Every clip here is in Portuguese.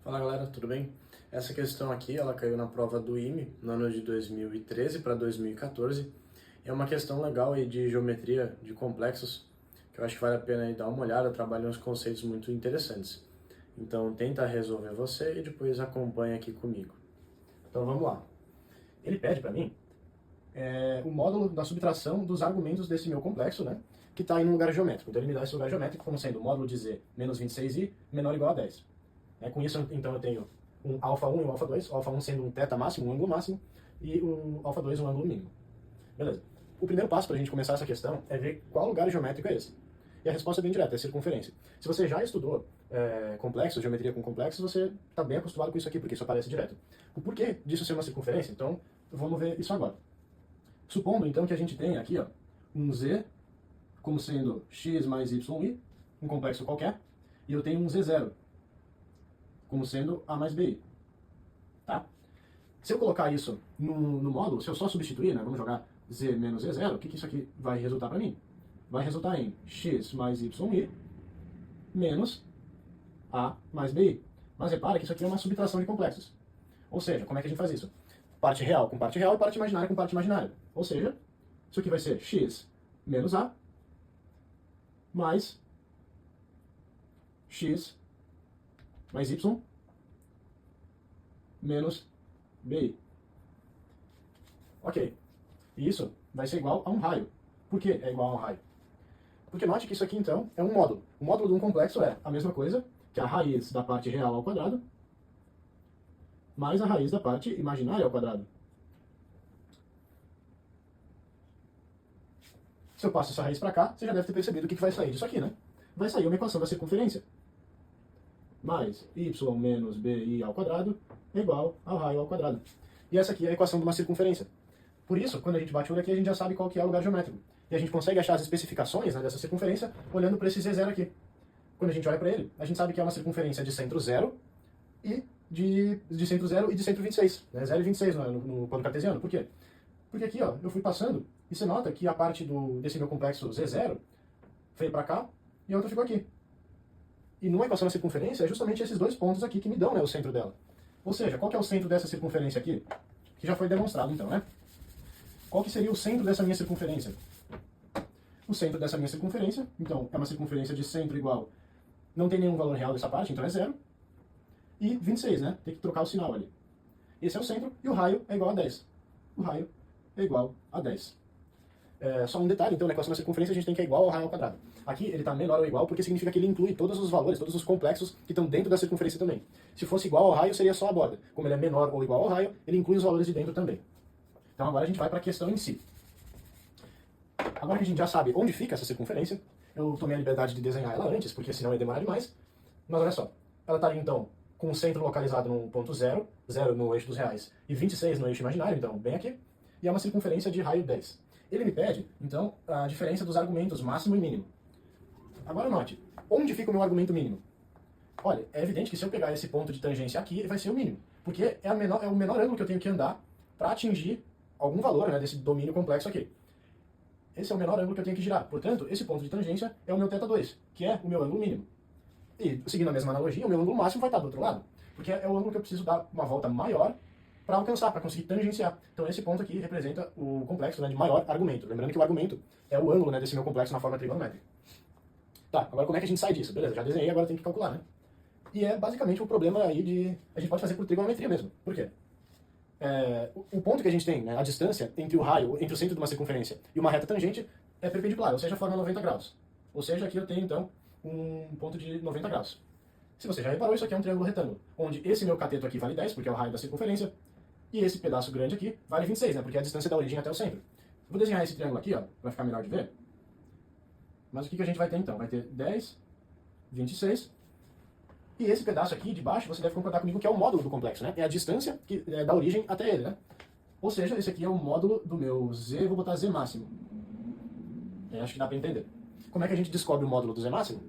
Fala galera, tudo bem? Essa questão aqui, ela caiu na prova do IME no ano de 2013 para 2014. É uma questão legal aí de geometria de complexos, que eu acho que vale a pena aí dar uma olhada, trabalha uns conceitos muito interessantes. Então tenta resolver você e depois acompanha aqui comigo. Então vamos lá. Ele pede para mim o módulo da subtração dos argumentos desse meu complexo, né? Que está em um lugar geométrico. Então ele me dá esse lugar geométrico como sendo o módulo de z menos 26i menor ou igual a 10. Com isso, então, eu tenho um α1 e um α2, o α1 sendo um θ máximo, um ângulo máximo, e o α2 um ângulo mínimo. Beleza. O primeiro passo para a gente começar essa questão é ver qual lugar geométrico é esse. E a resposta é bem direta, é circunferência. Se você já estudou complexos, geometria com complexos, você está bem acostumado com isso aqui, porque isso aparece direto. O porquê disso ser uma circunferência? Então, vamos ver isso agora. Supondo, então, que a gente tem aqui um z como sendo x mais y, um complexo qualquer, e eu tenho um z0, como sendo A mais BI. Tá? Se eu colocar isso no módulo, se eu só substituir, né, vamos jogar Z menos Z0, o que isso aqui vai resultar para mim? Vai resultar em X mais YI menos A mais BI. Mas repara que isso aqui é uma subtração de complexos. Ou seja, como é que a gente faz isso? Parte real com parte real e parte imaginária com parte imaginária. Ou seja, isso aqui vai ser X menos A mais X mais y menos bi. Ok. E isso vai ser igual a um raio. Por que é igual a um raio? Porque note que isso aqui, então, é um módulo. O módulo de um complexo é a mesma coisa que a raiz da parte real ao quadrado mais a raiz da parte imaginária ao quadrado. Se eu passo essa raiz para cá, você já deve ter percebido o que vai sair disso aqui, né? Vai sair uma equação da circunferência. Mais y menos bi ao quadrado é igual ao raio ao quadrado. E essa aqui é a equação de uma circunferência. Por isso, quando a gente bate o olho aqui, a gente já sabe qual que é o lugar geométrico. E a gente consegue achar as especificações, né, dessa circunferência olhando para esse Z0 aqui. Quando a gente olha para ele, a gente sabe que é uma circunferência de centro zero e de centro zero e de centro 26. Né, 0 e 26 no plano cartesiano. Por quê? Porque aqui eu fui passando e você nota que a parte desse meu complexo Z0 veio para cá e a outra ficou aqui. E numa equação da circunferência é justamente esses dois pontos aqui que me dão, né, o centro dela. Ou seja, qual que é o centro dessa circunferência aqui? Que já foi demonstrado então, né? Qual que seria o centro dessa minha circunferência? O centro dessa minha circunferência, então, é uma circunferência de centro igual, não tem nenhum valor real dessa parte, então é 0. E 26, né? Tem que trocar o sinal ali. Esse é o centro e o raio é igual a 10. O raio é igual a 10. Só um detalhe, então, na equação da circunferência a gente tem que é igual ao raio ao quadrado. Aqui ele está menor ou igual porque significa que ele inclui todos os valores, todos os complexos que estão dentro da circunferência também. Se fosse igual ao raio, seria só a borda. Como ele é menor ou igual ao raio, ele inclui os valores de dentro também. Então agora a gente vai para a questão em si. Agora que a gente já sabe onde fica essa circunferência, eu tomei a liberdade de desenhar ela antes, porque senão ia demorar demais. Mas olha só, ela está então com o centro localizado no ponto 0, 0 no eixo dos reais e 26 no eixo imaginário, então bem aqui, e é uma circunferência de raio 10. Ele me pede, então, a diferença dos argumentos máximo e mínimo. Agora note, onde fica o meu argumento mínimo? Olha, é evidente que se eu pegar esse ponto de tangência aqui, ele vai ser o mínimo, porque é o menor ângulo que eu tenho que andar para atingir algum valor, né, desse domínio complexo aqui. Esse é o menor ângulo que eu tenho que girar. Portanto, esse ponto de tangência é o meu θ2, que é o meu ângulo mínimo. E, seguindo a mesma analogia, o meu ângulo máximo vai estar do outro lado, porque é o ângulo que eu preciso dar uma volta maior para alcançar, para conseguir tangenciar. Então esse ponto aqui representa o complexo, né, de maior argumento. Lembrando que o argumento é o ângulo, né, desse meu complexo na forma trigonométrica. Tá, agora como é que a gente sai disso? Beleza, já desenhei, agora tem que calcular, né? E é basicamente o problema aí de... A gente pode fazer por trigonometria mesmo. Por quê? O ponto que a gente tem, né, a distância entre o raio, entre o centro de uma circunferência e uma reta tangente é perpendicular, ou seja, forma 90 graus. Ou seja, aqui eu tenho, então, um ponto de 90 graus. Se você já reparou, isso aqui é um triângulo retângulo, onde esse meu cateto aqui vale 10, porque é o raio da circunferência, e esse pedaço grande aqui vale 26, né, porque é a distância da origem até o centro. Vou desenhar esse triângulo aqui, vai ficar melhor de ver. Mas o que a gente vai ter, então? Vai ter 10, 26... E esse pedaço aqui de baixo, você deve concordar comigo que é o módulo do complexo, né? É a distância da origem até ele, né? Ou seja, esse aqui é o módulo do meu z, eu vou botar z máximo. Acho que dá para entender. Como é que a gente descobre o módulo do z máximo?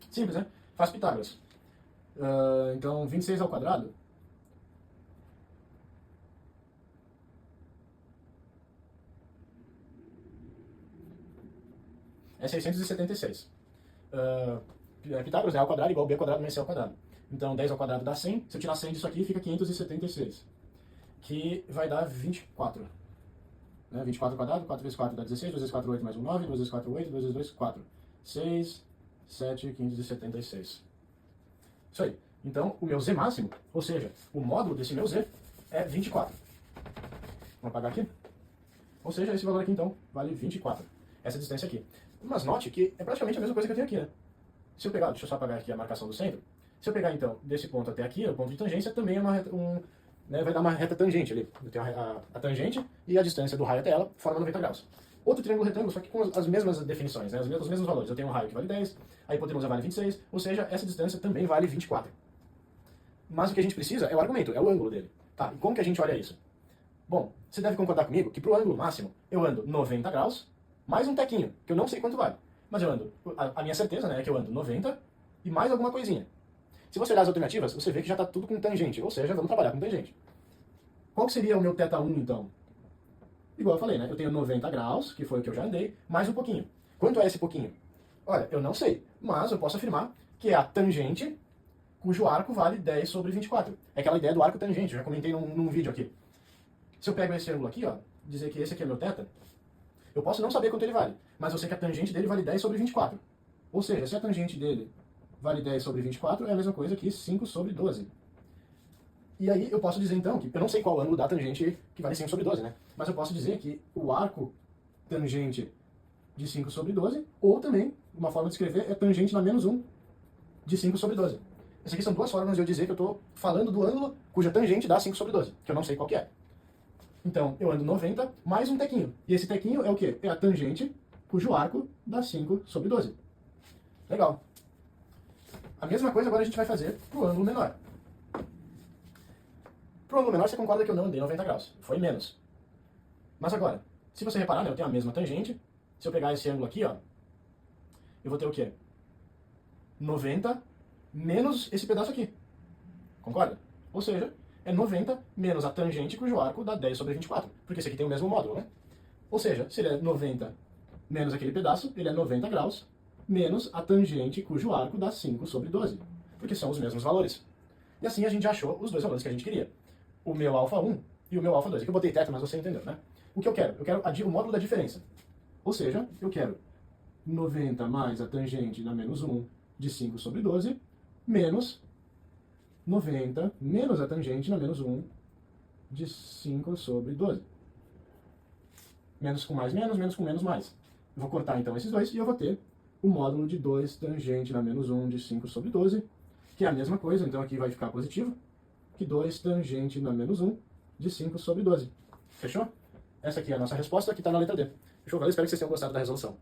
Simples, né? Faz Pitágoras. Então, 26 ao quadrado é 676. Pitágoras é a ao quadrado igual b ao quadraado mais c ao quadrado. Então 10 ao quadrado dá 100. Se eu tirar 100 disso aqui, fica 576. Que vai dar 24. Né? 24 ao quadrado, 4 vezes 4 dá 16, 2 vezes 4, 8 mais 1, 9, 2 vezes 4, 8, 2 vezes 2, 4. 6, 7, 576. Isso aí. Então, o meu z máximo, ou seja, o módulo desse meu z, é 24. Vamos apagar aqui? Ou seja, esse valor aqui, então, vale 24. Essa distância aqui. Mas note que é praticamente a mesma coisa que eu tenho aqui, né? Se eu pegar, deixa eu só apagar aqui a marcação do centro. Se eu pegar, então, desse ponto até aqui, o ponto de tangência, também é uma reta, né, vai dar uma reta tangente ali. Eu tenho a tangente e a distância do raio até ela forma 90 graus. Outro triângulo retângulo, só que com as mesmas definições, né, os mesmos valores. Eu tenho um raio que vale 10, a hipotenusa vale 26, ou seja, essa distância também vale 24. Mas o que a gente precisa é o argumento, é o ângulo dele. Tá, e como que a gente olha isso? Bom, você deve concordar comigo que para o ângulo máximo eu ando 90 graus, mais um tequinho, que eu não sei quanto vale. Mas eu ando, a minha certeza, né, é que eu ando 90 e mais alguma coisinha. Se você olhar as alternativas, você vê que já está tudo com tangente, ou seja, vamos trabalhar com tangente. Qual que seria o meu θ1, então? Igual eu falei, né? Eu tenho 90 graus, que foi o que eu já andei, mais um pouquinho. Quanto é esse pouquinho? Olha, eu não sei, mas eu posso afirmar que é a tangente cujo arco vale 10 sobre 24. É aquela ideia do arco tangente, eu já comentei num vídeo aqui. Se eu pego esse ângulo aqui, ó, dizer que esse aqui é meu θ, eu posso não saber quanto ele vale, mas eu sei que a tangente dele vale 10 sobre 24. Ou seja, se a tangente dele vale 10 sobre 24, é a mesma coisa que 5 sobre 12. E aí eu posso dizer então, que eu não sei qual ângulo da tangente que vale 5 sobre 12, né? Mas eu posso dizer que o arco tangente de 5 sobre 12, ou também, uma forma de escrever, é tangente na menos 1 de 5 sobre 12. Essas aqui são duas formas de eu dizer que eu estou falando do ângulo cuja tangente dá 5 sobre 12, que eu não sei qual que é. Então, eu ando 90 mais um tequinho. E esse tequinho é o quê? É a tangente cujo arco dá 5 sobre 12. Legal. A mesma coisa agora a gente vai fazer para o ângulo menor. Para o ângulo menor, você concorda que eu não andei 90 graus. Foi menos. Mas agora, se você reparar, né, eu tenho a mesma tangente. Se eu pegar esse ângulo aqui, ó, eu vou ter o quê? 90 menos esse pedaço aqui. Concorda? Ou seja, é 90 menos a tangente cujo arco dá 10 sobre 24. Porque esse aqui tem o mesmo módulo, né? Ou seja, se ele é 90 menos aquele pedaço, ele é 90 graus menos a tangente cujo arco dá 5 sobre 12. Porque são os mesmos valores. E assim a gente já achou os dois valores que a gente queria. O meu α1 e o meu α2. Aqui eu botei θ, mas você entendeu, né? O que eu quero? Eu quero o módulo da diferença. Ou seja, eu quero 90 mais a tangente na menos 1 de 5 sobre 12, menos 90 menos a tangente na menos 1 de 5 sobre 12. Menos com mais menos, menos com menos mais. Eu vou cortar então esses dois e eu vou ter o módulo de 2 tangente na menos 1 de 5 sobre 12, que é a mesma coisa, então aqui vai ficar positivo, que 2 tangente na menos 1 de 5 sobre 12. Fechou? Essa aqui é a nossa resposta, que está na letra D. Fechou? Valeu? Espero que vocês tenham gostado da resolução.